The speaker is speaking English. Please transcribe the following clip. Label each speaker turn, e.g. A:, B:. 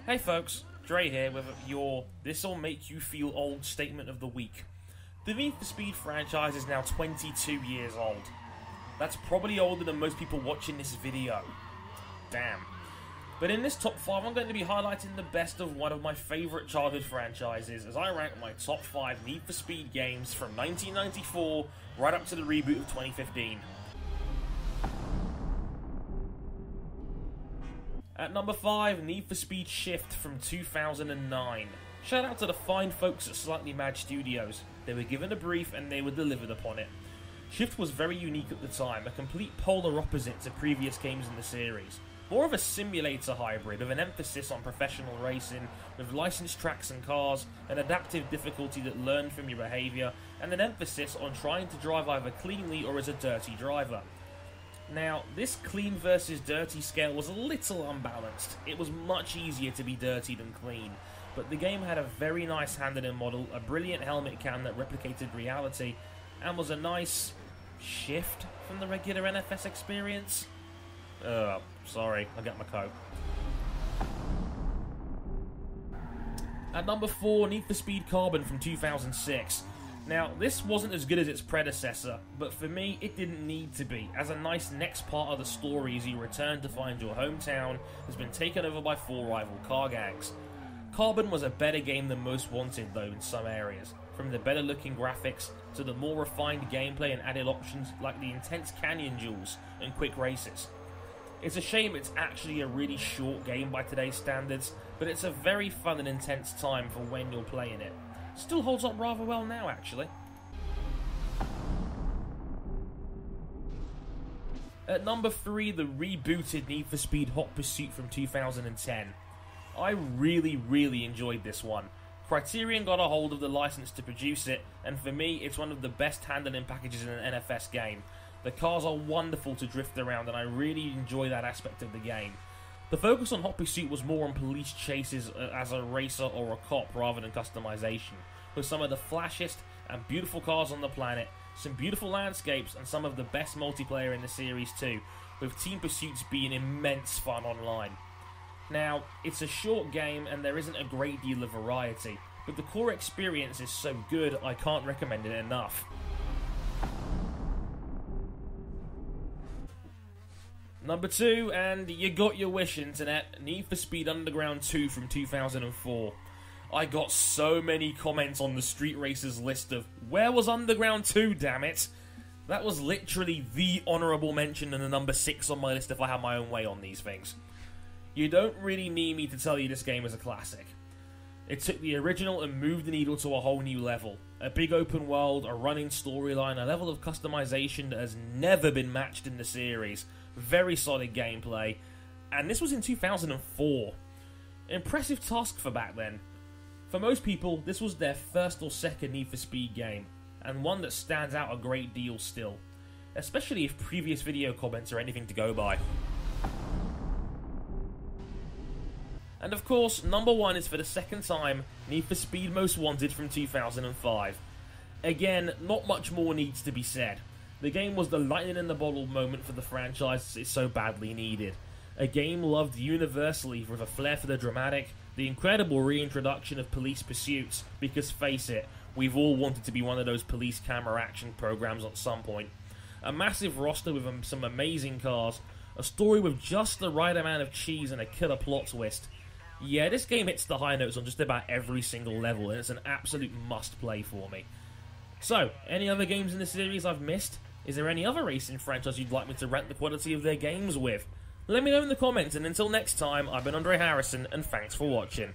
A: Hey folks, Dre here with your "This'll Make You Feel Old" statement of the week. The Need for Speed franchise is now 22 years old. That's probably older than most people watching this video. Damn. But in this top 5, I'm going to be highlighting the best of one of my favourite childhood franchises as I rank my top 5 Need for Speed games from 1994 right up to the reboot of 2015. At number 5, Need for Speed Shift from 2009. Shout out to the fine folks at Slightly Mad Studios. They were given a brief and they were delivered upon it. Shift was very unique at the time, a complete polar opposite to previous games in the series. More of a simulator hybrid with an emphasis on professional racing, with licensed tracks and cars, an adaptive difficulty that learned from your behaviour, and an emphasis on trying to drive either cleanly or as a dirty driver. Now, this clean versus dirty scale was a little unbalanced. It was much easier to be dirty than clean, but the game had a very nice handling model, a brilliant helmet cam that replicated reality, and was a nice shift from the regular NFS experience. Sorry, I got my coat. At number 4, Need for Speed Carbon from 2006. Now, this wasn't as good as its predecessor, but for me, it didn't need to be, as a nice next part of the story as you return to find your hometown has been taken over by 4 rival car gangs. Carbon was a better game than most wanted, though, in some areas, from the better looking graphics to the more refined gameplay and added options like the intense canyon duels and quick races. It's a shame it's actually a really short game by today's standards, but it's a very fun and intense time for when you're playing it. Still holds up rather well now, actually. At number 3, the rebooted Need for Speed Hot Pursuit from 2010. I really enjoyed this one. Criterion got a hold of the license to produce it, and for me, it's one of the best handling packages in an NFS game. The cars are wonderful to drift around, and I really enjoy that aspect of the game. The focus on Hot Pursuit was more on police chases as a racer or a cop rather than customization, with some of the flashiest and beautiful cars on the planet, some beautiful landscapes, and some of the best multiplayer in the series too, with team pursuits being immense fun online. Now, it's a short game and there isn't a great deal of variety, but the core experience is so good I can't recommend it enough. Number 2, and you got your wish, internet, Need for Speed Underground 2 from 2004. I got so many comments on the Street Racers list of, where was Underground 2, damn it? That was literally the honourable mention and the number 6 on my list if I had my own way on these things. You don't really need me to tell you this game is a classic. It took the original and moved the needle to a whole new level. A big open world, a running storyline, a level of customization that has never been matched in the series. Very solid gameplay, and this was in 2004. Impressive task for back then. For most people, this was their first or second Need for Speed game, and one that stands out a great deal still, especially if previous video comments are anything to go by. And of course, number 1 is for the second time, Need for Speed Most Wanted from 2005. Again, not much more needs to be said. The game was the lightning in the bottle moment for the franchise it so badly needed. A game loved universally with a flair for the dramatic, the incredible reintroduction of police pursuits, because face it, we've all wanted to be one of those police camera action programs at some point. A massive roster with some amazing cars, a story with just the right amount of cheese and a killer plot twist. Yeah, this game hits the high notes on just about every single level, and it's an absolute must-play for me. So, any other games in the series I've missed? Is there any other racing franchise you'd like me to rank the quality of their games with? Let me know in the comments, and until next time, I've been Andre Harrison, and thanks for watching.